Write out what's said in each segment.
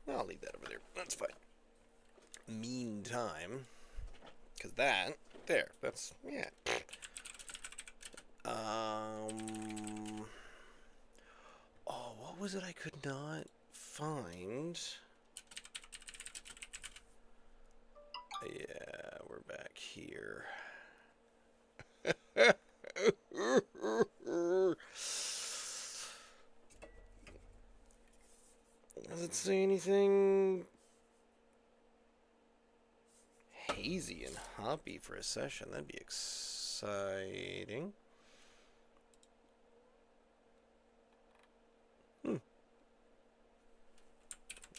I'll leave that over there. That's fine. Meantime, because that's, yeah. Oh, what was it I could not find? Yeah, we're back here. Does it say anything hazy and hoppy for a session? That'd be exciting.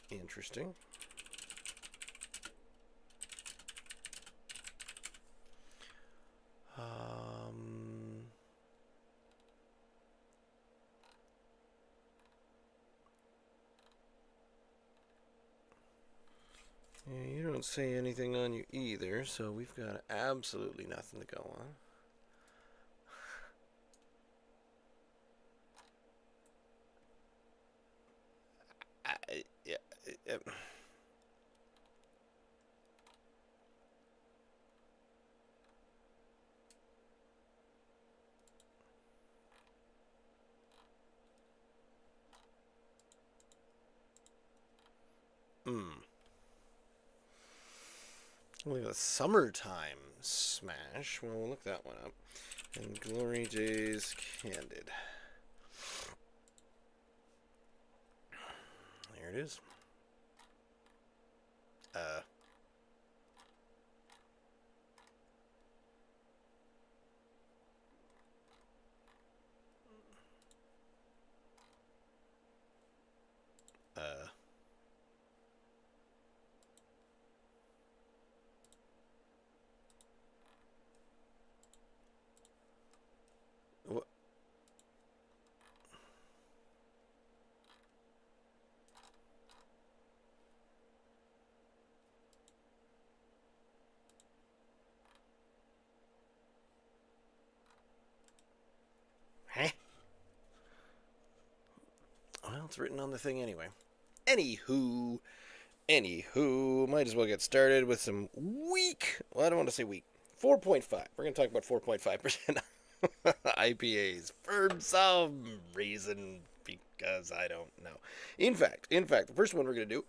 Interesting. Yeah, you don't say anything on you either, so we've got absolutely nothing to go on. Yeah, Look at the summertime smash. Well, we'll look that one up. And Glory Days Candid. There it is. Uh. Uh. What? Huh? Well, it's written on the thing anyway. Anywho, might as well get started with some weak. Well, I don't want to say weak. 4.5. We're going to talk about 4.5% IPAs for some reason because I don't know. In fact, the first one we're going to do.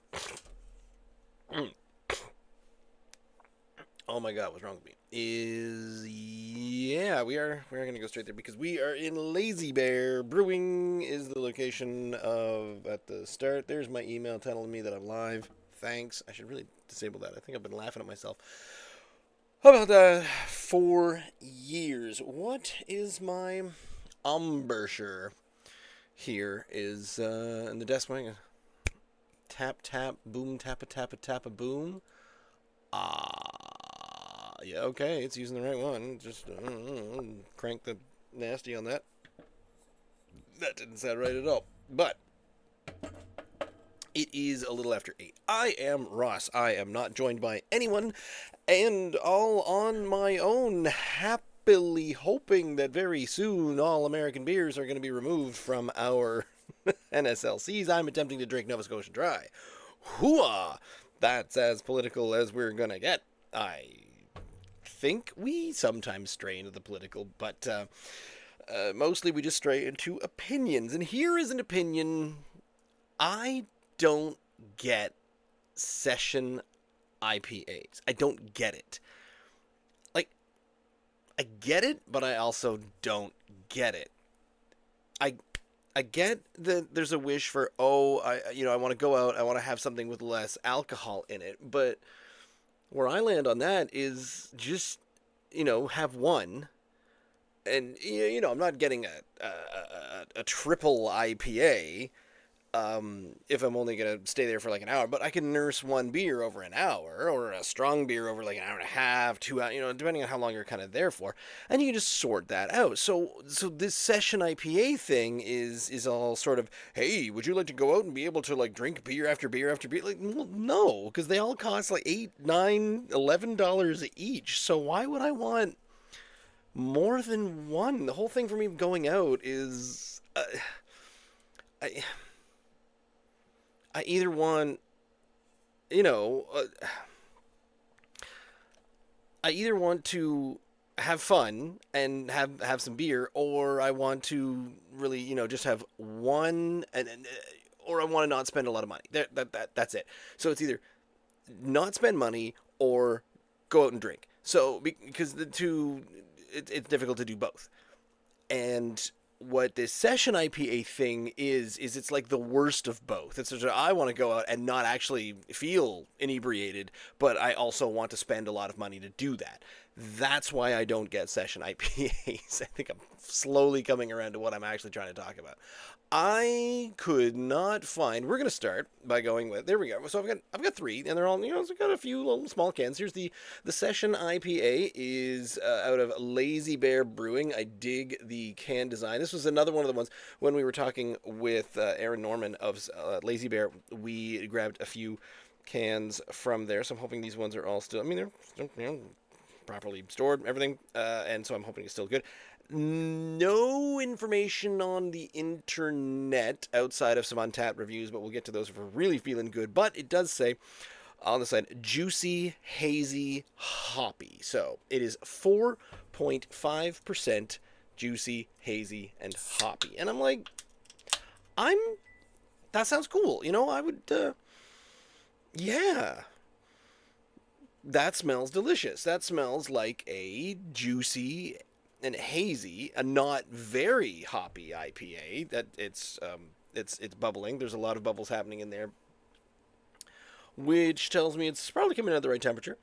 Oh my God, what's wrong with me? We're going to go straight there because we are in Lazy Bear Brewing is the location of at the start. There's my email telling me that I'm live. Thanks. I should really disable that. I think I've been laughing at myself. How about that? 4 years. What is my embouchure? Here is in the desk wing. Tap tap boom tappa tappa tappa boom. Yeah, okay, it's using the right one. Just crank the nasty on that. That didn't sound right at all. But it is a little after 8. I am Ross. I am not joined by anyone, and all on my own, happily hoping that very soon all American beers are going to be removed from our NSLCs. I'm attempting to drink Nova Scotia Dry. Hooah! That's as political as we're going to get. I think we sometimes stray into the political, but mostly we just stray into opinions. And here is an opinion. I don't get session IPAs. I don't get it. Like, I get it, but I also don't get it. I get that there's a wish for, I want to go out, I want to have something with less alcohol in it, but where I land on that is just, have one. And, I'm not getting a triple IPA if I'm only going to stay there for like an hour. But I can nurse one beer over an hour or a strong beer over like an hour and a half, 2 hours, depending on how long you're kind of there for. And you can just sort that out. So this session IPA thing is all sort of, hey, would you like to go out and be able to like drink beer after beer after beer? Like, well, no, because they all cost like $8, $9, $11 each. So why would I want more than one? The whole thing for me going out is I either want you know, I either want to have fun and have some beer, or I want to really, just have one, or I want to not spend a lot of money. That's it. So it's either not spend money or go out and drink. So because the two, it's difficult to do both. And what this session IPA thing is it's like the worst of both. It's just, I want to go out and not actually feel inebriated, but I also want to spend a lot of money to do that. That's why I don't get session IPAs. I think I'm slowly coming around to what I'm actually trying to talk about. I could not find. We're gonna start by going with. There we go. So I've got three, and they're all, I've got a few little small cans. Here's the session IPA is out of Lazy Bear Brewing. I dig the can design. This was another one of the ones when we were talking with Aaron Norman of Lazy Bear. We grabbed a few cans from there, so I'm hoping these ones are all still. I mean, they're properly stored, everything, and so I'm hoping it's still good. No information on the internet outside of some Untapped reviews, but we'll get to those if we're really feeling good. But it does say on the side, juicy, hazy, hoppy. So it is 4.5% juicy, hazy, and hoppy. And I'm like, that sounds cool. I would, yeah. That smells delicious. That smells like a juicy and hazy, a not very hoppy IPA. That it's bubbling. There's a lot of bubbles happening in there, which tells me it's probably coming out at the right temperature.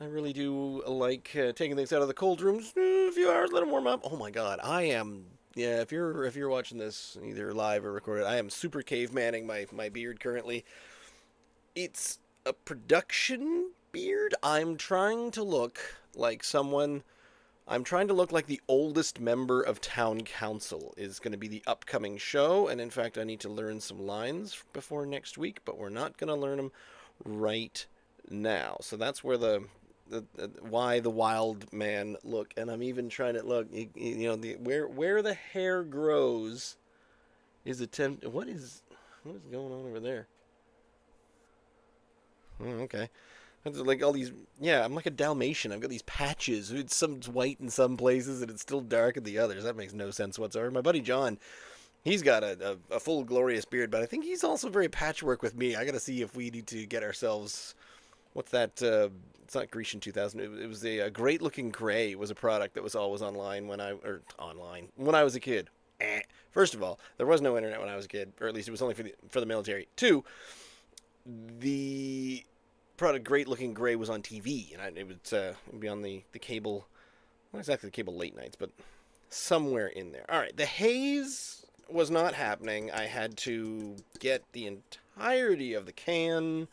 I really do like taking things out of the cold rooms a few hours, let them warm up. Oh my god, I am. Yeah, if you're watching this either live or recorded, I am super cavemanning my beard currently. It's a production beard. I'm trying to look like someone. I'm trying to look like the oldest member of town council is going to be the upcoming show, and in fact, I need to learn some lines before next week, but we're not going to learn them right now. So that's where the why the wild man look, and I'm even trying to look. Where the hair grows is attempt. What is going on over there? Oh, okay. Like all these, yeah, I'm like a Dalmatian. I've got these patches. It's some white in some places and it's still dark in the others. That makes no sense whatsoever. My buddy John, he's got a full glorious beard, but I think he's also very patchwork with me. I got to see if we need to get ourselves, what's that? It's not Grecian 2000. It was a Great Looking Gray was a product that was always online when I was a kid. First of all, there was no internet when I was a kid, or at least it was only for the military. Two, the product Great Looking Gray was on TV, and it would be on the cable, not exactly the cable late nights, but somewhere in there. All right, the haze was not happening. I had to get the entirety of the can,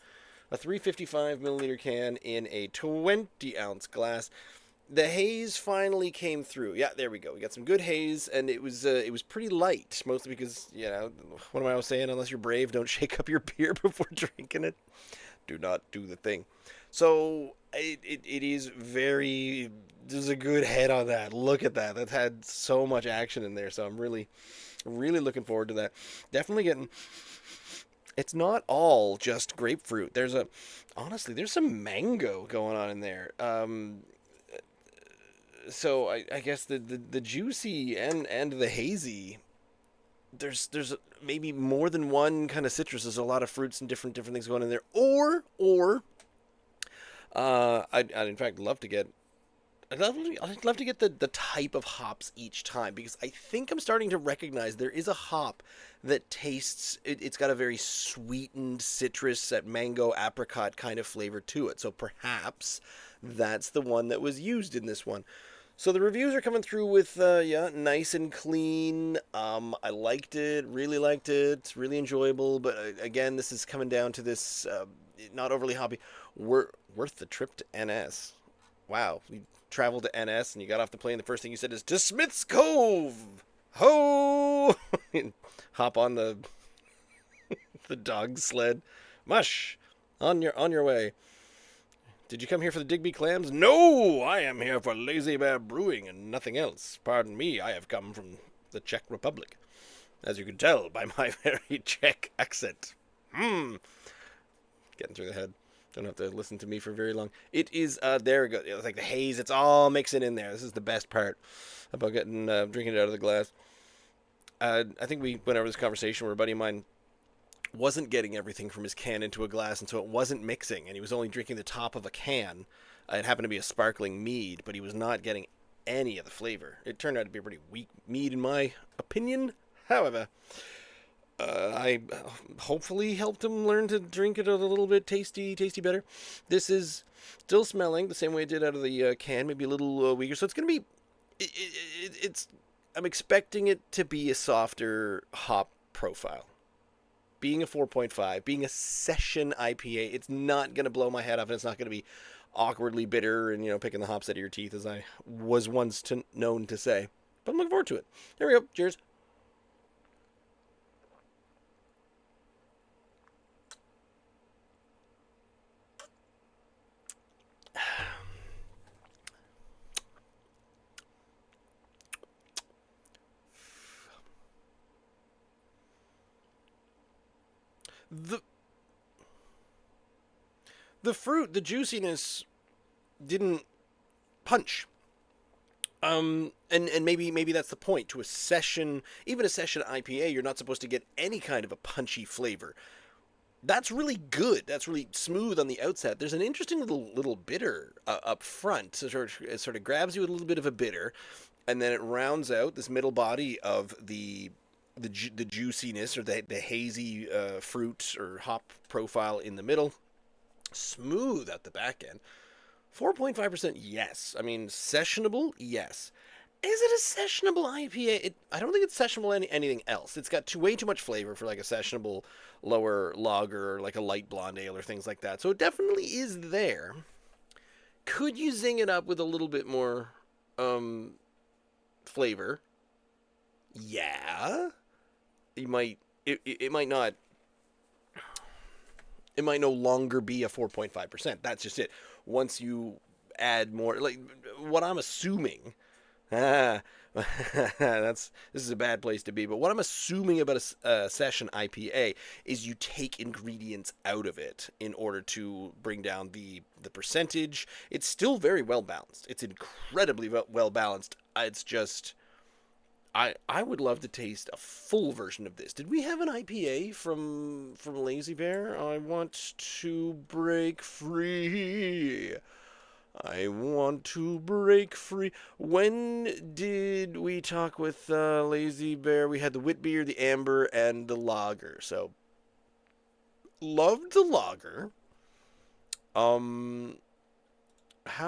a 355 milliliter can in a 20 ounce glass. The haze finally came through. Yeah, there we go. We got some good haze, and it was pretty light, mostly because, what am I always saying? Unless you're brave, don't shake up your beer before drinking it. Do not do the thing. So it is very. There's a good head on that. Look at that. That's had so much action in there. So I'm really, really looking forward to that. Definitely getting. It's not all just grapefruit. There's some mango going on in there. So I guess the juicy and the hazy. There's maybe more than one kind of citrus. There's a lot of fruits and different things going in there. Or I'd in fact love to get. I'd love to get the type of hops each time, because I think I'm starting to recognize there is a hop that tastes. It's got a very sweetened citrus, that mango apricot kind of flavor to it. So perhaps that's the one that was used in this one. So the reviews are coming through with, nice and clean. I liked it, really liked it. It's really enjoyable. But again, this is coming down to this, not overly hoppy. Worth the trip to NS. Wow, you traveled to NS and you got off the plane. The first thing you said is, to Smith's Cove! Ho! Hop on the dog sled. Mush! On your way. Did you come here for the Digby clams? No, I am here for Lazy Bear Brewing and nothing else. Pardon me, I have come from the Czech Republic, as you can tell by my very Czech accent. Getting through the head. Don't have to listen to me for very long. It is, there we go. It's like the haze. It's all mixing in there. This is the best part about getting, drinking it out of the glass. I think we went over this conversation where a buddy of mine wasn't getting everything from his can into a glass, and so it wasn't mixing, and he was only drinking the top of a can. It happened to be a sparkling mead, but he was not getting any of the flavor. It turned out to be a pretty weak mead, in my opinion. However, I hopefully helped him learn to drink it a little bit tasty better. This is still smelling the same way it did out of the can, maybe a little weaker. So it's going to be, it's, I'm expecting it to be a softer hop profile. Being a 4.5, being a session IPA, it's not going to blow my head off, and it's not going to be awkwardly bitter and, picking the hops out of your teeth, as I was once known to say. But I'm looking forward to it. There we go. Cheers. The the fruit, the juiciness didn't punch. And maybe that's the point. To a session, even a session IPA, you're not supposed to get any kind of a punchy flavor. That's really good. That's really smooth on the outset. There's an interesting little bitter up front. So it sort of grabs you with a little bit of a bitter, and then it rounds out this middle body of the juiciness, or the hazy fruit or hop profile in the middle. Smooth at the back end. 4.5%, yes. I mean, sessionable, yes. Is it a sessionable IPA? I don't think it's sessionable anything else. It's got way too much flavor for like a sessionable lower lager or like a light blonde ale or things like that. So it definitely is there. Could you zing it up with a little bit more flavor? Yeah. You might. It might not. It might no longer be a 4.5%. That's just it. Once you add more, like what I'm assuming, this is a bad place to be. But what I'm assuming about a session IPA is you take ingredients out of it in order to bring down the percentage. It's still very well balanced. It's incredibly well balanced. It's just. I would love to taste a full version of this. Did we have an IPA from Lazy Bear? I want to break free. I want to break free. When did we talk with Lazy Bear? We had the wit beer, the amber, and the lager. So, loved the lager. How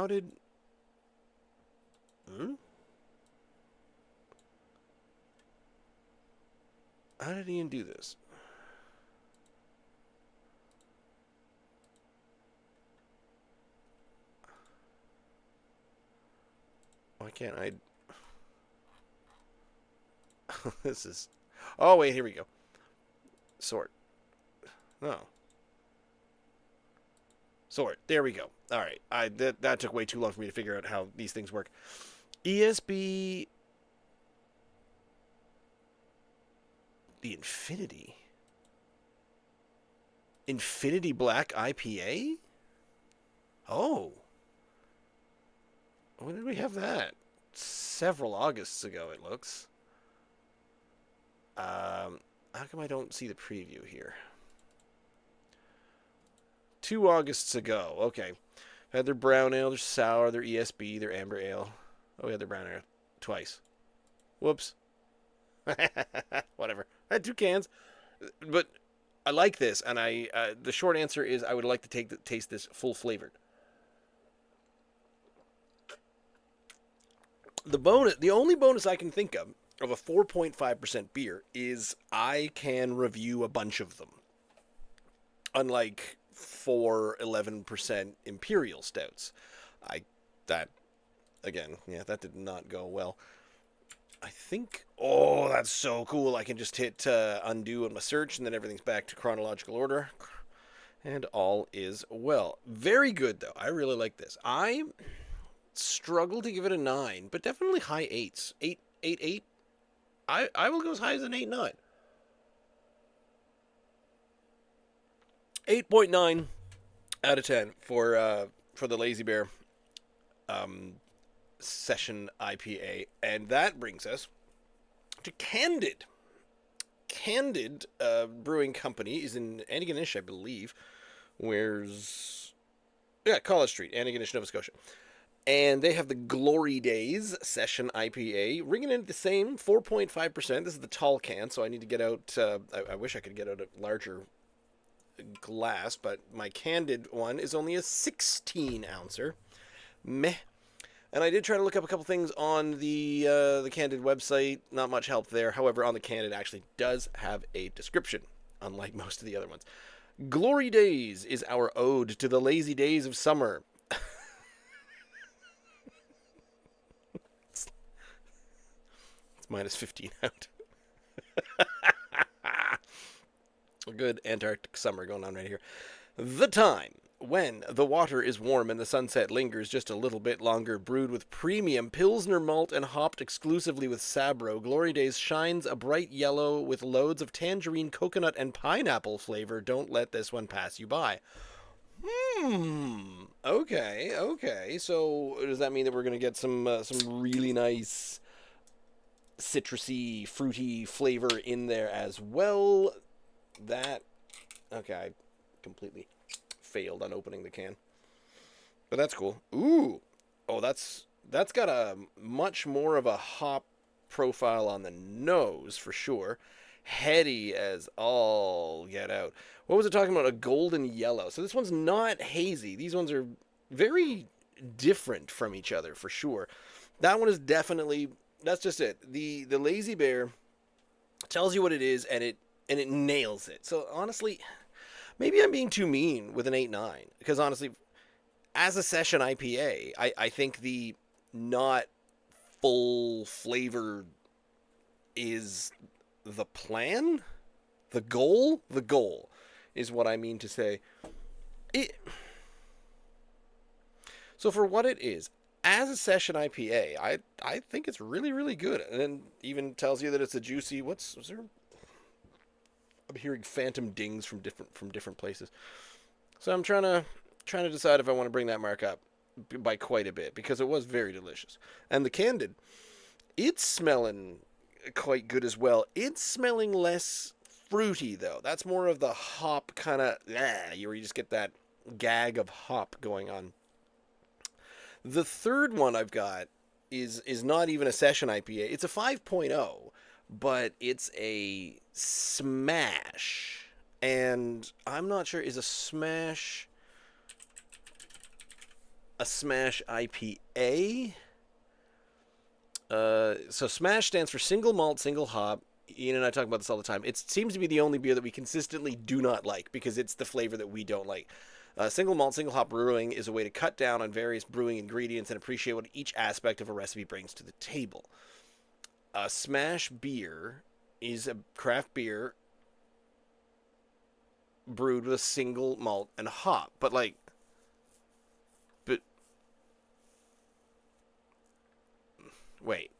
did... Hmm? How did Ian do this? Why can't I... This is... Oh, wait, here we go. Sort. No. Sort. There we go. All right. That took way too long for me to figure out how these things work. ESB... The Infinity Black IPA? Oh. When did we have that? Several Augusts ago, it looks. How come I don't see the preview here? 2 Augusts ago. Okay. Had their brown ale, their sour, their ESB, their amber ale. Oh, we had their brown ale twice. Whoops. Whatever. I had 2 cans, but I like this, and the short answer is I would like to taste this full flavored. The only bonus I can think of a 4.5% beer is I can review a bunch of them. Unlike 11% imperial stouts. That did not go well. I think, oh, that's so cool. I can just hit undo on my search, and then everything's back to chronological order. And all is well. Very good, though. I really like this. I struggle to give it a 9, but definitely high 8s. 8. I will go as high as an 8.9. 8.9. out of 10 for the Lazy Bear um, Session IPA, and that brings us to Candid. Candid Brewing Company is in Antigonish, I believe. Where's College Street, Antigonish, Nova Scotia. And they have the Glory Days Session IPA, ringing in at the same 4.5%. This is the tall can, so I need to get out. I wish I could get out a larger glass, but my Candid one is only a 16 ouncer. Meh. And I did try to look up a couple things on the Candid website. Not much help there. However, on the Candid it actually does have a description, unlike most of the other ones. Glory Days is our ode to the lazy days of summer. It's minus 15 out. A good Antarctic summer going on right here. The time when the water is warm and the sunset lingers just a little bit longer, brewed with premium Pilsner malt and hopped exclusively with Sabro, Glory Days shines a bright yellow with loads of tangerine, coconut, and pineapple flavor. Don't let this one pass you by. Okay, okay. So does that mean that we're gonna get some really nice citrusy, fruity flavor in there as well? That okay, I completely failed on opening the can. But that's cool. Ooh. Oh, that's got a much more of a hop profile on the nose for sure. Heady as all get out. What was it talking about? A golden yellow. So this one's not hazy. These ones are very different from each other for sure. That one is definitely, that's just it. The Lazy Bear tells you what it is, and it nails it. So honestly, maybe I'm being too mean with an 8.9, because honestly, as a session IPA, I think the not full flavor is the plan, the goal. The goal is what I mean to say. It. So for what it is, as a session IPA, I think it's really really good, and then even tells you that it's a juicy. Was there? I'm hearing phantom dings from different places. So I'm trying to decide if I want to bring that mark up by quite a bit, because it was very delicious. And the Candid, it's smelling quite good as well. It's smelling less fruity though. That's more of the hop kind of where you just get that gag of hop going on. The third one I've got is not even a session IPA. It's a 5.0, but it's a smash. And I'm not sure, is a smash IPA? So SMASH stands for single malt, single hop. Ian and I talk about this all the time. It seems to be the only beer that we consistently do not like, because it's the flavor that we don't like. Single malt, single hop brewing is a way to cut down on various brewing ingredients and appreciate what each aspect of a recipe brings to the table. A smash beer is a craft beer brewed with a single malt and hop. But wait.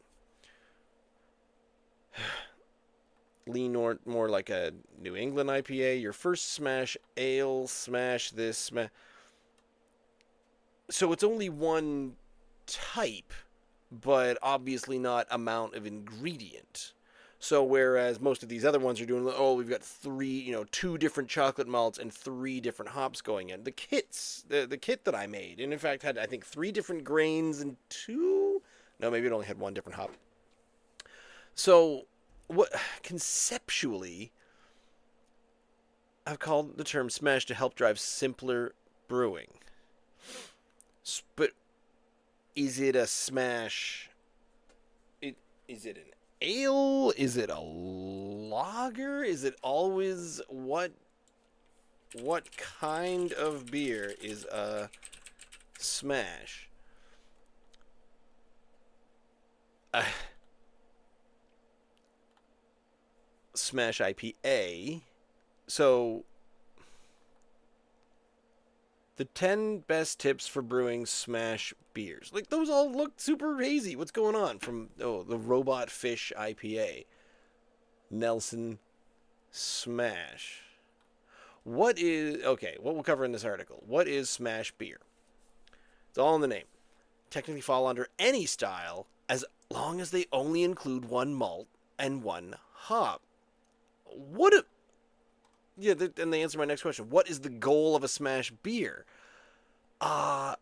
Lean more like a New England IPA. Your first smash ale, smash this, smash. So it's only one type, but obviously not amount of ingredient. So whereas most of these other ones are doing, oh, we've got two different chocolate malts and 3 different hops going in. The kit that I made, and in fact had, I think, 3 different grains and 2, no, maybe it only had 1 different hop. So what conceptually, I've called the term smash to help drive simpler brewing. But is it a smash? Is it an ale? Is it a lager? Is it always what kind of beer is a smash? Smash IPA. So the 10 best tips for brewing smash beers. Like, those all look super hazy. What's going on? From the Robot Fish IPA. Nelson Smash. what we'll cover in this article. What is smash beer? It's all in the name. Technically fall under any style as long as they only include one malt and one hop. What a, yeah, and they answer my next question. What is the goal of a smash beer?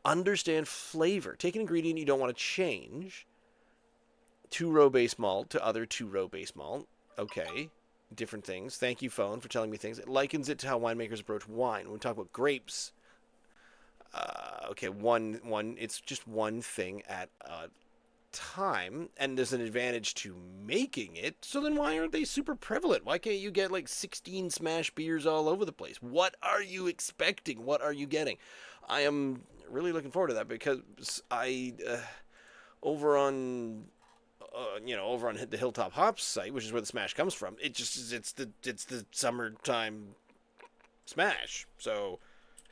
Understand flavor. Take an ingredient you don't want to change. Two-row base malt to other two-row base malt. Okay. Different things. Thank you, phone, for telling me things. It likens it to how winemakers approach wine. When we talk about grapes, okay, it's just one thing at a time, and there's an advantage to making it. So then why aren't they super prevalent? Why can't you get like 16 smash beers all over the place? What are you expecting? What are you getting? I am really looking forward to that because over on over on the Hill Top Hops site, which is where the Smash comes from, it's the summertime Smash. So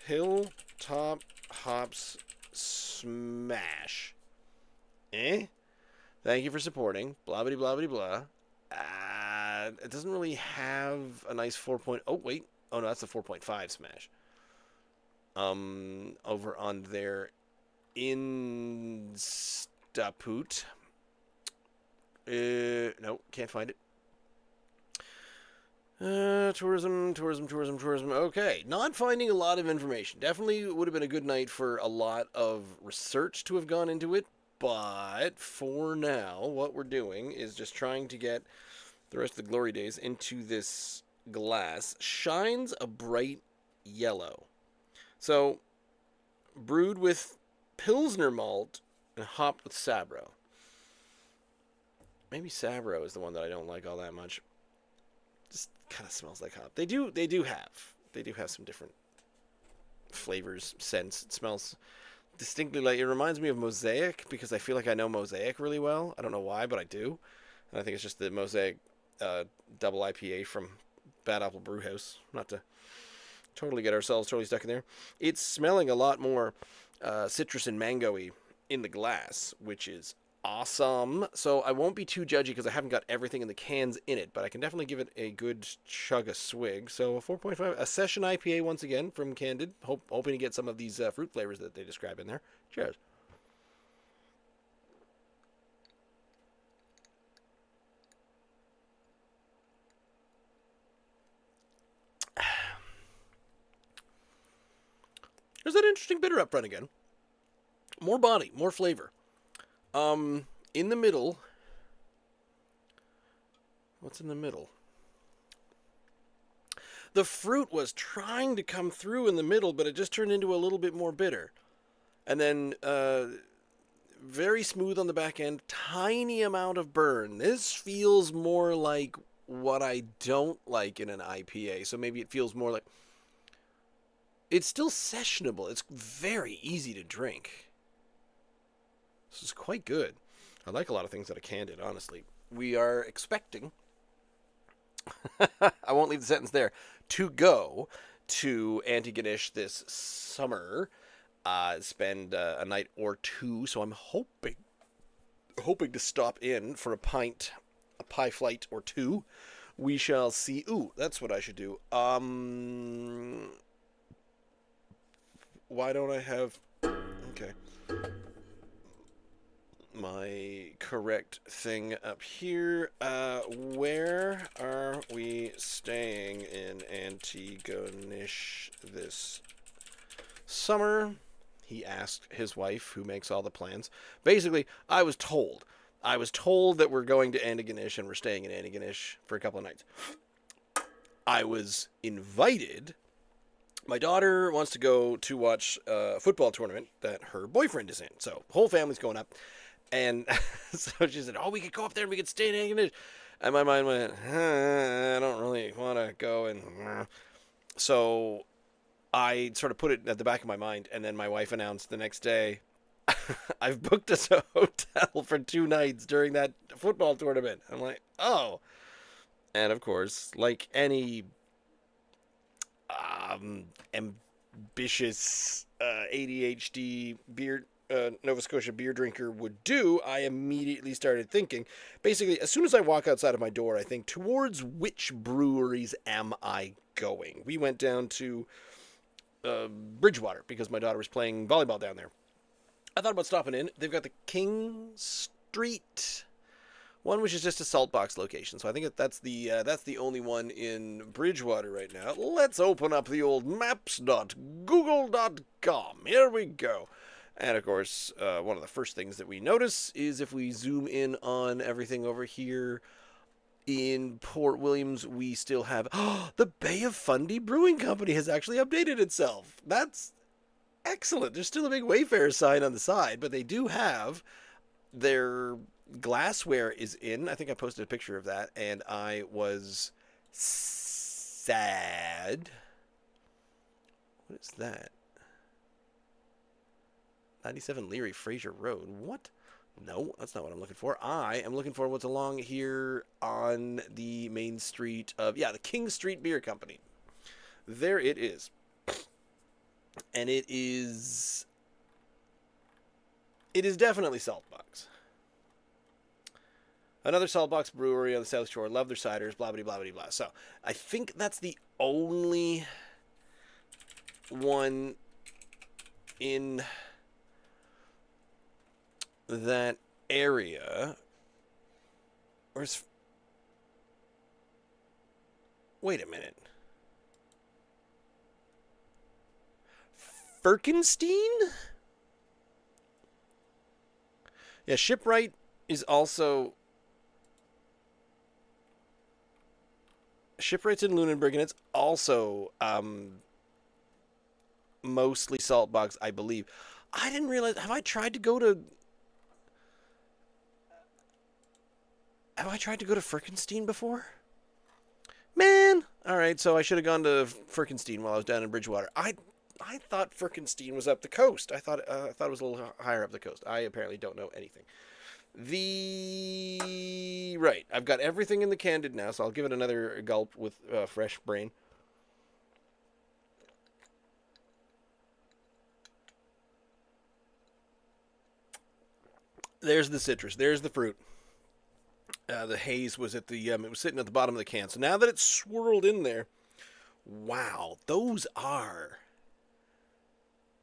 Hill Top Hops Smash. Thank you for supporting. Blah blah blah blah blah. It doesn't really have a nice 4. Oh wait. Oh no, that's the 4.5 Smash. Over on their Instapoot. No, can't find it. Tourism. Okay, not finding a lot of information. Definitely would have been a good night for a lot of research to have gone into it. But for now, what we're doing is just trying to get the rest of the glory days into this glass. Shines a bright yellow. So, brewed with Pilsner malt and hopped with Sabro. Maybe Sabro is the one that I don't like all that much. Just kind of smells like hop. They do have some different flavors, scents. It smells distinctly like, it reminds me of Mosaic because I feel like I know Mosaic really well. I don't know why, but I do. And I think it's just the Mosaic double IPA from Bad Apple Brewhouse. Not to totally get ourselves totally stuck in there. It's smelling a lot more citrus and mango-y in the glass, which is awesome. So I won't be too judgy because I haven't got everything in the cans in it, but I can definitely give it a good chug a swig. So a 4.5, a session IPA once again from Candid. Hoping to get some of these fruit flavors that they describe in there. Cheers. There's that interesting bitter up front again. More body, more flavor. In the middle, what's in the middle? The fruit was trying to come through in the middle, but it just turned into a little bit more bitter. And then, very smooth on the back end, tiny amount of burn. This feels more like what I don't like in an IPA, so maybe it feels more like... It's still sessionable. It's very easy to drink. This is quite good. I like a lot of things out of Candid, honestly. We are expecting, I won't leave the sentence there, to go to Antigonish this summer, spend a night or two. So I'm hoping to stop in for a pie flight or two. We shall see. Ooh, that's what I should do. Why don't I have... Okay. My correct thing up here. Where are we staying in Antigonish this summer? He asked his wife, who makes all the plans. Basically, I was told that we're going to Antigonish and we're staying in Antigonish for a couple of nights. I was invited. My daughter wants to go to watch a football tournament that her boyfriend is in. So, whole family's going up. And so she said, oh, we could go up there and we could stay in Antigonish. And my mind went, I don't really want to go. And so I sort of put it at the back of my mind. And then my wife announced the next day, I've booked us a hotel for 2 nights during that football tournament. I'm like, oh. And of course, like any ambitious ADHD beer Nova Scotia beer drinker would do, I immediately started thinking. Basically, as soon as I walk outside of my door, I think, towards which breweries am I going? We went down to Bridgewater because my daughter was playing volleyball down there. I thought about stopping in. They've got the King Street one, which is just a salt box location. So I think that's the only one in Bridgewater right now. Let's open up the old maps.google.com. Here we go. And of course, one of the first things that we notice is if we zoom in on everything over here in Port Williams, we still have the Bay of Fundy Brewing Company has actually updated itself. That's excellent. There's still a big Wayfarer sign on the side, but they do have their glassware is in. I think I posted a picture of that, and I was sad. What is that? 97 Leary Fraser Road. What? No, that's not what I'm looking for. I am looking for what's along here on the main street of, the King Street Beer Company. There it is. And it is definitely Saltbox. Another Saltbox brewery on the South Shore. Love their ciders, blah, blah, blah, blah, blah. So, I think that's the only one in that area. Wait a minute. Firkenstein? Yeah, Shipwright is also... Shipwright's in Lunenburg, and it's also mostly Saltbox, I believe. I didn't realize... Have I tried to go to Firkenstein before? Man! Alright, so I should have gone to Firkenstein while I was down in Bridgewater. I thought Firkenstein was up the coast. I thought it was a little higher up the coast. I apparently don't know anything. Right, I've got everything in the Candid now, so I'll give it another gulp with fresh brain. There's the citrus. There's the fruit. The haze was at the it was sitting at the bottom of the can. So now that it's swirled in there, wow, those are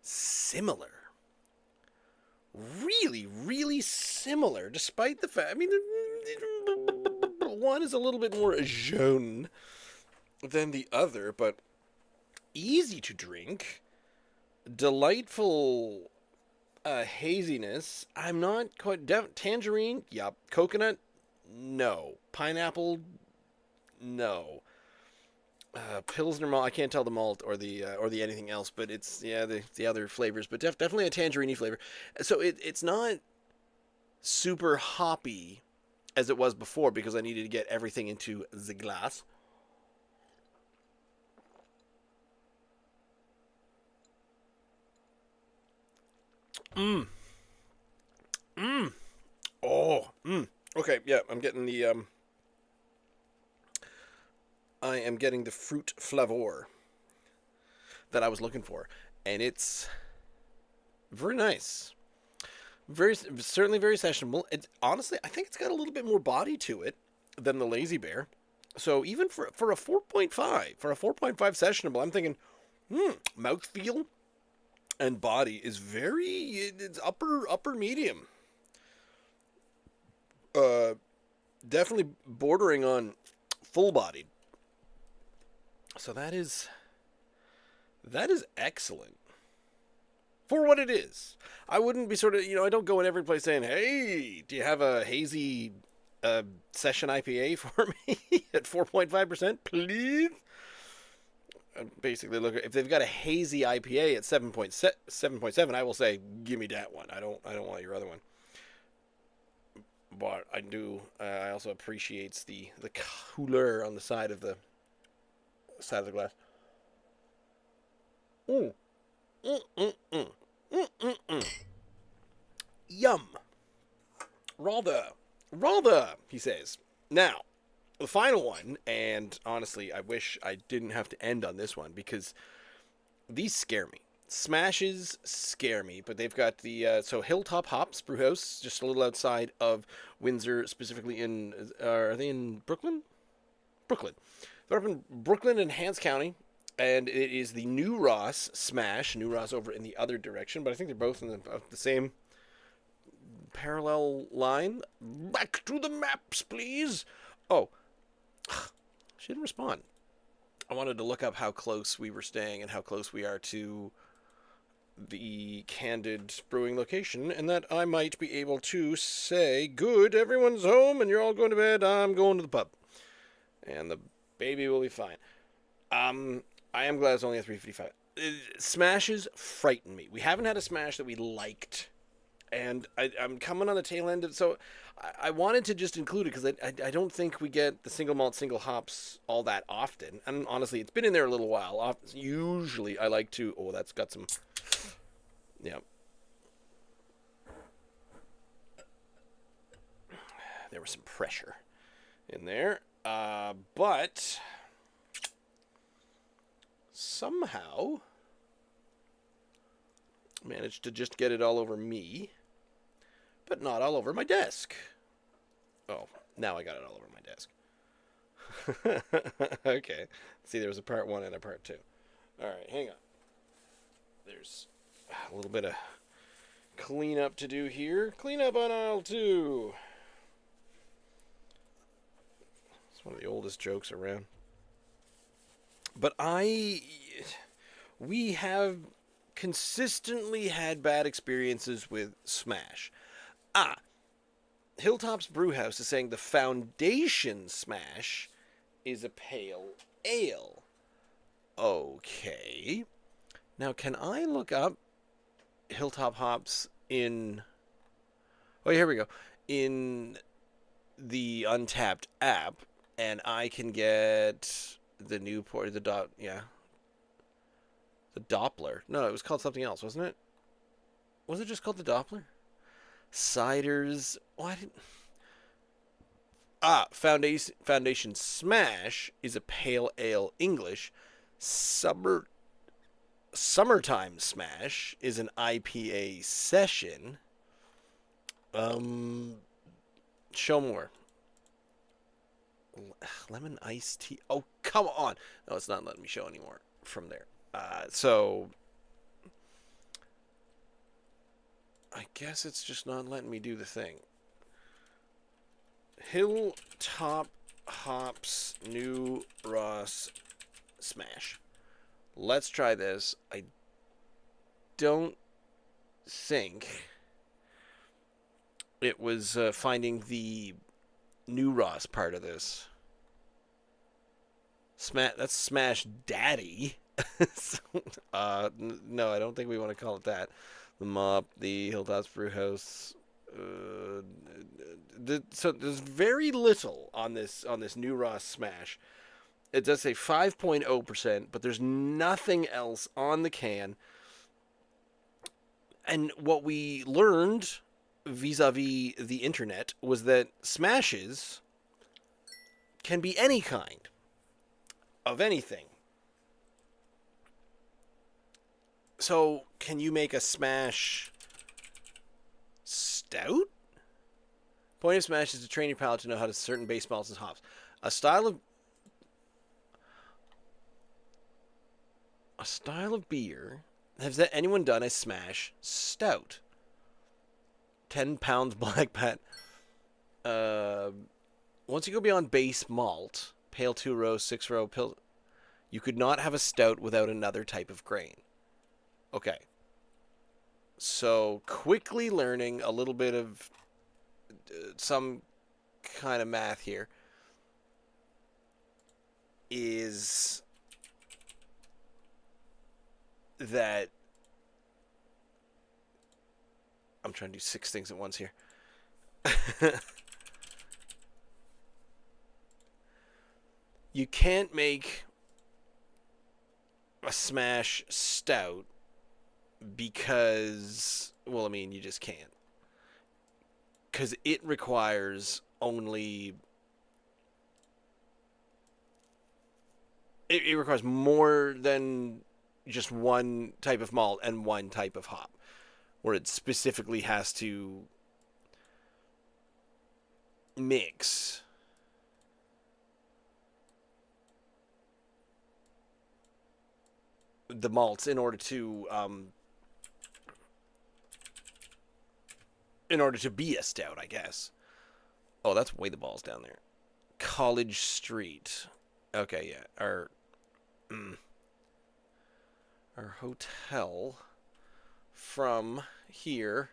similar. Really, really similar, despite the fact, I mean, one is a little bit more jaune than the other, but easy to drink, delightful haziness. I'm not quite, tangerine, yep, coconut, no, pineapple, no. Pilsner malt. I can't tell the malt or the anything else, but it's the other flavors, but definitely a tangerine flavor. So it's not super hoppy as it was before because I needed to get everything into the glass. Okay, yeah, I'm getting the I am getting the fruit flavor that I was looking for, and it's very nice. Certainly very sessionable. It's honestly, I think it's got a little bit more body to it than the Lazy Bear. So even for a 4.5, sessionable, I'm thinking, mouthfeel and body is it's upper medium. Definitely bordering on full bodied. So that is excellent for what it is. I wouldn't be sort of, I don't go in every place saying, "Hey, do you have a hazy session IPA for me at 4.5%, please?" Basically, look, if they've got a hazy IPA at 7.7, I will say, "Give me that one. I don't want your other one." But I do. I also appreciates the cooler on the side of the glass. Yum. Rather, he says. Now, the final one, and honestly, I wish I didn't have to end on this one because these scare me. Smashes scare me, but they've got the so Hill Top Hops Brewhouse, just a little outside of Windsor, specifically in are they in Brooklyn? Brooklyn. They're up in Brooklyn and Hants County, and it is the New Ross S.M.A.S.H. New Ross over in the other direction, but I think they're both in the same parallel line. Back to the maps, please. Oh, she didn't respond. I wanted to look up how close we were staying and how close we are to the Candid Brewing location, and that I might be able to say, good, everyone's home and you're all going to bed, I'm going to the pub. And the baby will be fine. I am glad it's only a 355. Smashes frighten me. We haven't had a smash that we liked, and I'm coming on the tail end of, so I wanted to just include it because I don't think we get the single malt, single hops all that often. And honestly, it's been in there a little while. Usually I like to, oh, that's got some, yeah. There was some pressure in there. But somehow managed to just get it all over me, but not all over my desk. Oh, now I got it all over my desk. Okay. See, there was a part 1 and a part 2. All right, hang on. There's a little bit of cleanup to do here. Cleanup on aisle 2. It's one of the oldest jokes around. But we have consistently had bad experiences with Smash. Hilltop's Brewhouse is saying the foundation Smash is a pale ale. Okay. Now, can I look up Hilltop Hops in... Oh, here we go. In the Untapped app, and I can get the new port, the Doppler. No, it was called something else, wasn't it? Was it just called the Doppler? Ciders. What? Foundation Smash is a pale ale English. Summertime Smash is an IPA session. Show more. Lemon iced tea. Oh, come on. No, it's not letting me show anymore from there. So I guess it's just not letting me do the thing. Hill Top Hops New Ross S.M.A.S.H. Let's try this. I don't think it was finding the New Ross part of this. That's Smash Daddy. No, I don't think we want to call it that. The Mop, the Hilltop's Brewhouse. So there's very little on this New Ross Smash. It does say 5.0%, but there's nothing else on the can. And what we learned vis-a-vis the internet was that smashes can be any kind of anything. So, can you make a smash stout? Point of smash is to train your palate to know how to certain base malts and hops. A style of beer. Has anyone done a smash stout? 10 pounds black pat. Once you go beyond base malt, pale 2-row, 6-row, you could not have a stout without another type of grain. Okay. So, quickly learning a little bit of some kind of math here is that I'm trying to do 6 things at once here. You can't make a smash stout because, well, I mean, you just can't. Because it requires only... It requires more than just one type of malt and one type of hop, where it specifically has to mix the malts in order to be a stout, I guess. Oh, that's way the balls down there. College Street. Okay, yeah. Our hotel from here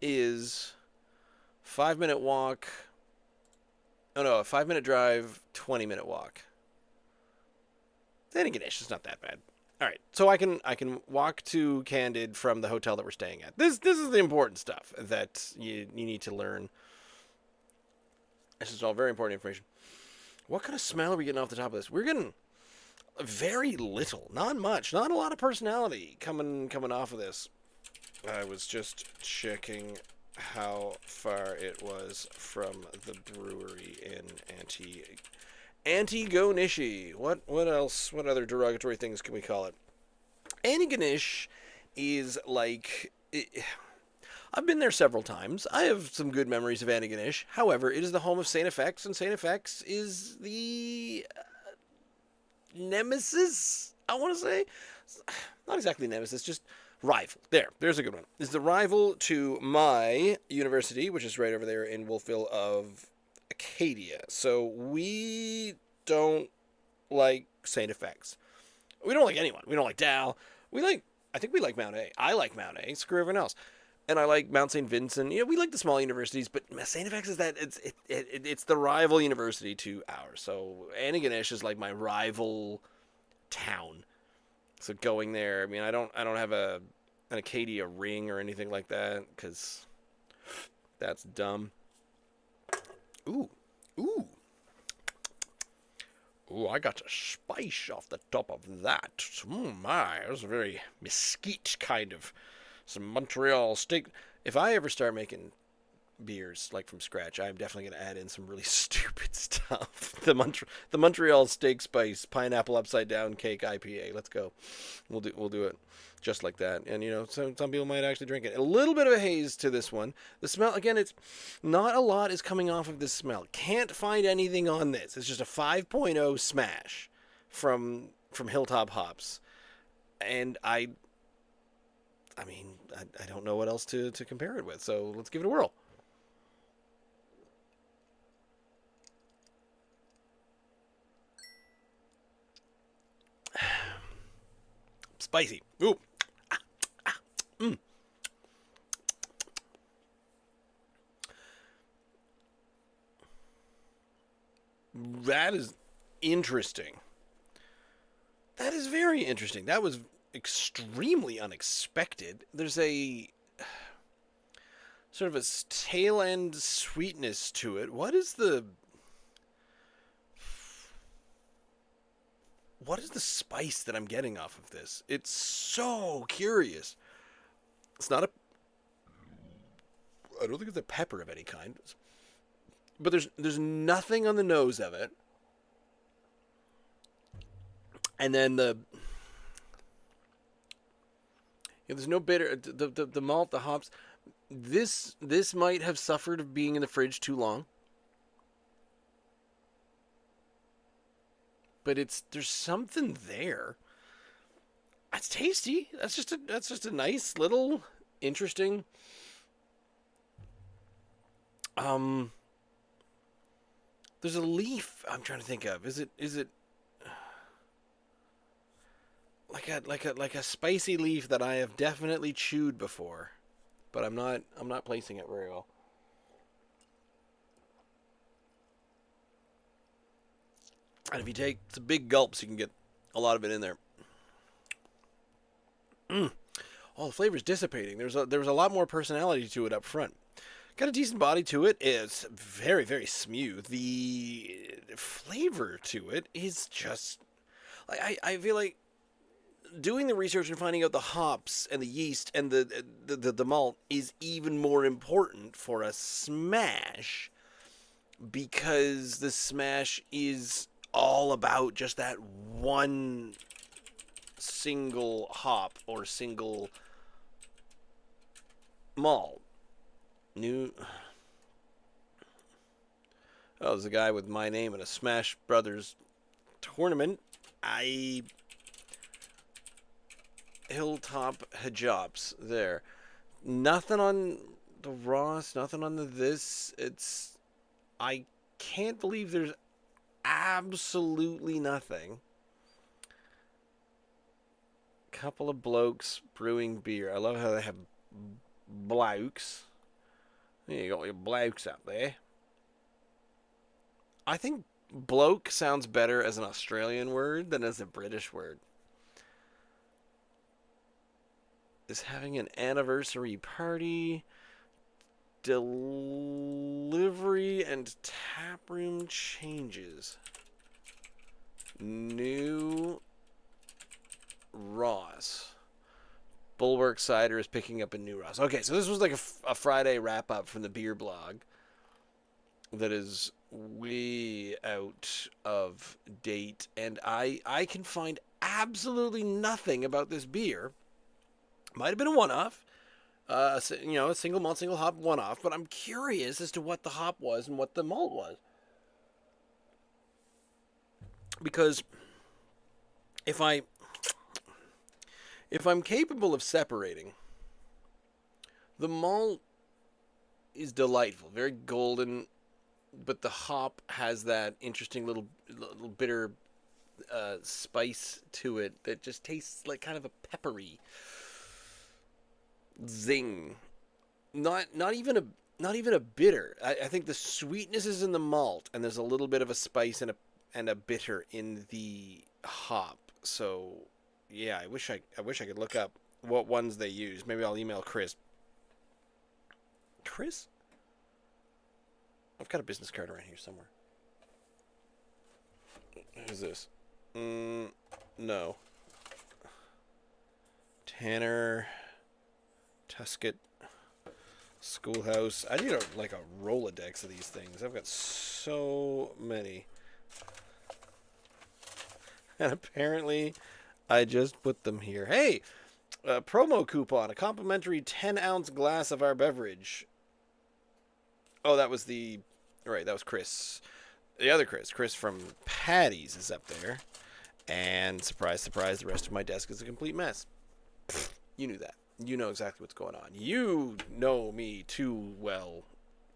is 5-minute walk. Oh no, a 5-minute drive, 20-minute walk. Then again, it's not that bad. All right, so I can walk to Candid from the hotel that we're staying at. This is the important stuff that you need to learn. This is all very important information. What kind of smell are we getting off the top of this? We're getting very little, not much, not a lot of personality coming off of this. I was just checking how far it was from the brewery in Antigonish. What else? What other derogatory things can we call it? Antigonish is like... I've been there several times. I have some good memories of Antigonish. However, it is the home of Saint-F.X., and Saint-F.X. is the nemesis, I want to say. Not exactly nemesis, just rival. There's a good one. It's the rival to my university, which is right over there in Wolfville of Acadia. So we don't like Saint-F.X. We don't like anyone. We don't like Dal. I think we like Mount A. I like Mount A. Screw everyone else. And I like Mount St. Vincent. You know, we like the small universities, but Saint-F.X. is that it's the rival university to ours. So Antigonish is like my rival town. So going there, I mean, I don't have an Acadia ring or anything like that because that's dumb. Ooh. I got a spice off the top of that. My, it was a very mesquite kind of some Montreal steak. If I ever start making beers like from scratch, I'm definitely going to add in some really stupid stuff. The Montreal steak spice pineapple upside down cake IPA. Let's go. We'll do it just like that. And you know, some people might actually drink it. A little bit of a haze to this one. The smell, again, it's not a lot is coming off of this smell. Can't find anything on this. It's just a 5.0 Smash from Hill Top Hops. And I mean, I don't know what else to compare it with, so let's give it a whirl. Spicy. Ooh. That is interesting. That is very interesting. That was extremely unexpected. There's a sort of a tail end sweetness to it. What is the spice that I'm getting off of this? It's so curious. It's not I don't think it's a pepper of any kind. But there's nothing on the nose of it. And then there's no bitter. The malt, the hops. This might have suffered of being in the fridge too long. But there's something there. It's tasty. That's just a nice little interesting. There's a leaf I'm trying to think of. Is it like a spicy leaf that I have definitely chewed before, but I'm not placing it very well. And if you take some big gulps, you can get a lot of it in there. All the flavor's dissipating. There was a lot more personality to it up front. Got a decent body to it. It's very, very smooth. The flavor to it is just... I feel like doing the research and finding out the hops and the yeast and the malt is even more important for a smash, because the smash is all about just that one single hop or single malt. New. Oh, there's a guy with my name in a Smash Brothers tournament. Hill Top Hops there. Nothing on the Ross, nothing on the this. I can't believe there's absolutely nothing. Couple of blokes brewing beer. I love how they have blokes. You got your blokes up there. I think bloke sounds better as an Australian word than as a British word. Is having an anniversary party. Delivery and taproom changes. New Ross. Bulwark Cider is picking up a new Ross. Okay, so this was like a Friday wrap-up from the beer blog that is way out of date, and I can find absolutely nothing about this beer. Might have been a one-off. A single malt, single hop one-off, but I'm curious as to what the hop was and what the malt was. Because if I'm capable of separating, the malt is delightful, very golden, but the hop has that interesting little bitter spice to it that just tastes like kind of a peppery zing. Not even a bitter. I think the sweetness is in the malt, and there's a little bit of a spice and a bitter in the hop. So yeah, I wish I could look up what ones they use. Maybe I'll email Chris. Chris? I've got a business card around here somewhere. Who's this? No. Tanner. Tusket. Schoolhouse. I need a Rolodex of these things. I've got so many. And apparently, I just put them here. Hey! A promo coupon. A complimentary 10-ounce glass of our beverage. Oh, that was that was Chris. The other Chris from Patty's is up there. And surprise, surprise, the rest of my desk is a complete mess. You knew that. You know exactly what's going on. You know me too well,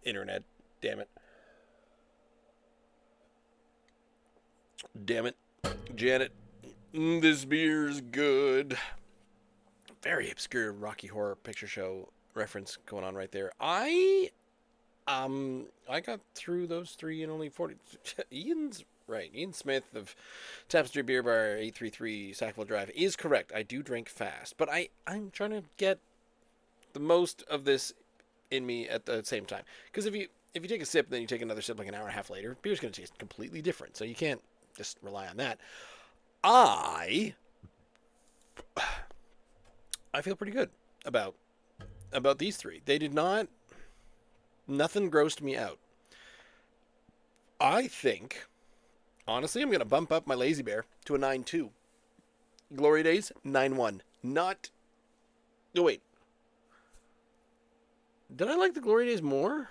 internet. Damn it. Damn it. Janet. This beer's good. Very obscure Rocky Horror Picture Show reference going on right there. I got through those three in only 40. Ian's right. Ian Smith of Tapestry Beer Bar, 833 Sackville Drive is correct. I do drink fast, but I'm trying to get the most of this in me at the same time. Because if you take a sip, then you take another sip like an hour and a half later, beer's going to taste completely different. So you can't just rely on that. I feel pretty good about these three. They did not. Nothing grossed me out. I think, honestly, I'm going to bump up my Lazy Bear to a 9.2. Glory Days, 9.1. Not... No, wait. Did I like the Glory Days more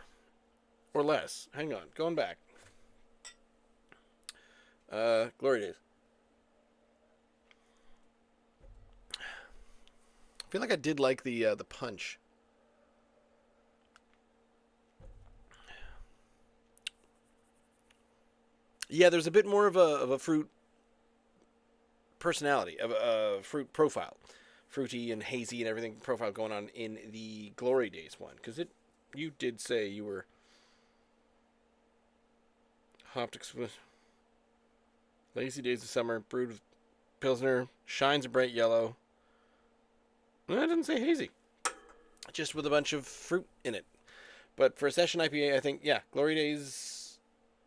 or less? Hang on. Going back. Glory Days. I feel like I did like the punch. Yeah, there's a bit more of a fruit personality, of a fruit profile, fruity and hazy and everything profile going on in the Glory Days one, because you did say you were hopped explicit. Lazy Days of Summer, brewed with Pilsner, shines a bright yellow. No, I didn't say hazy, just with a bunch of fruit in it. But for a session IPA, I think, yeah, Glory Days.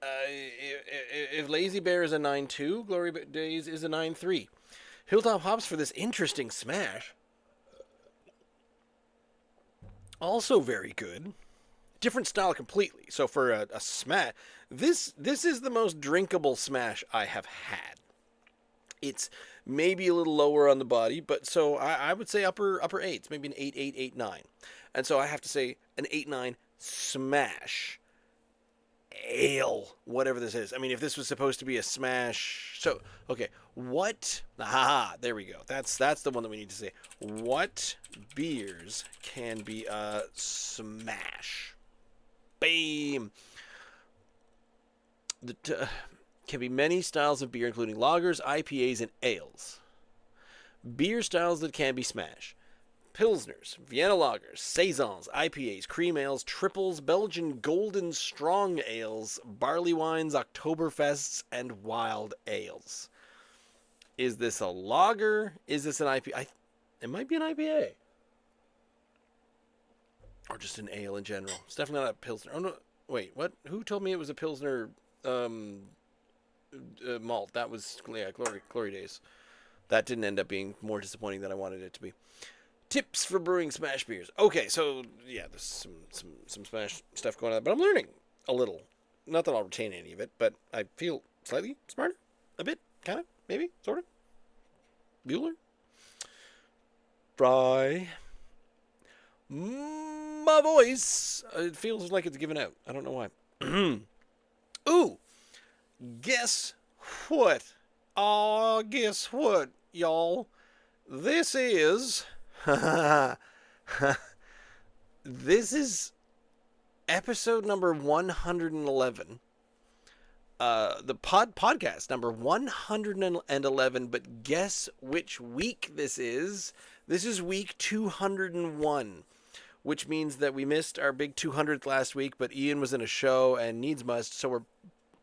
If Lazy Bear is a 9.2, Glory Days is a 9.3. Hill Top Hops for this interesting smash. Also very good. Different style completely. So for a smash, this is the most drinkable smash I have had. It's maybe a little lower on the body, but so I would say upper eights, maybe an 8.8, 8.9. And so I have to say an 8.9 smash ale, whatever this is. I mean, if this was supposed to be a smash, so okay, what? Aha, there we go. That's the one that we need to say. What beers can be a smash? Bam. Can be many styles of beer, including lagers, IPAs, and ales. Beer styles that can be smash: Pilsners, Vienna lagers, Saisons, IPAs, cream ales, triples, Belgian golden strong ales, barley wines, Oktoberfests, and wild ales. Is this a lager? Is this an IPA? It might be an IPA. Or just an ale in general. It's definitely not a Pilsner. Oh, no. Wait, what? Who told me it was a Pilsner malt? That was, yeah, Glory Days. That didn't end up being more disappointing than I wanted it to be. Tips for brewing smash beers. Okay, so yeah, there's some smash stuff going on, but I'm learning a little. Not that I'll retain any of it, but I feel slightly smarter, a bit, kind of, maybe, sort of. Bueller. Try. My voice. It feels like it's given out. I don't know why. Ooh, guess what? Guess what, y'all? This is this is episode number 111. The podcast number 111, but guess which week this is? This is week 201, which means that we missed our big 200th last week, but Ian was in a show and needs must, so we're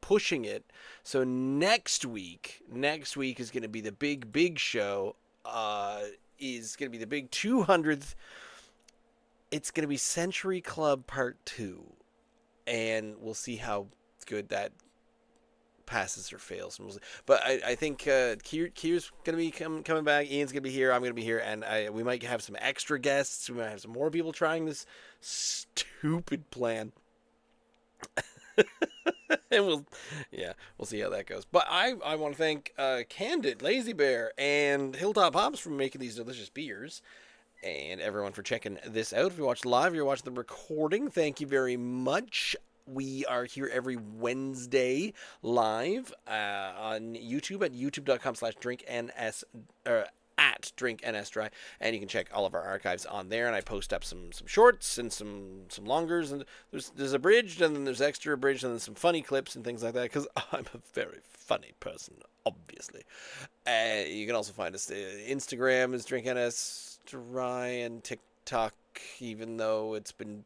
pushing it. So next week is going to be the big show. Is going to be the big 200th. It's going to be Century Club Part 2. And we'll see how good that passes or fails. But I think Kier's going to be coming back. Ian's going to be here. I'm going to be here. And we might have some extra guests. We might have some more people trying this stupid plan. And we'll see how that goes. But I want to thank Candid, Lazy Bear, and Hill Top Hops for making these delicious beers, and everyone for checking this out. If you watch live, if you're watching the recording, thank you very much. We are here every Wednesday live on YouTube at youtube.com/drinkns at drinknsdry, and you can check all of our archives on there. And I post up some shorts and some longers, and there's abridged, and then there's extra abridged, and then some funny clips and things like that, because I'm a very funny person, obviously. You can also find us. Instagram is drinknsdry, and TikTok, even though it's been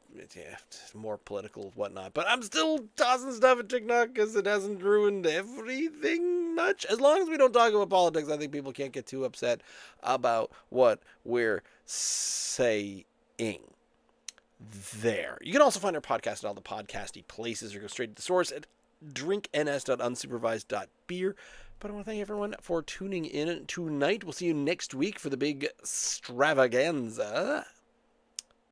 more political whatnot, but I'm still tossing stuff at TikTok because it hasn't ruined everything much. As long as we don't talk about politics, I think people can't get too upset about what we're saying. There. You can also find our podcast at all the podcasty places, or go straight to the source at drinkns.unsupervised.beer. But I want to thank everyone for tuning in tonight. We'll see you next week for the big extravaganza.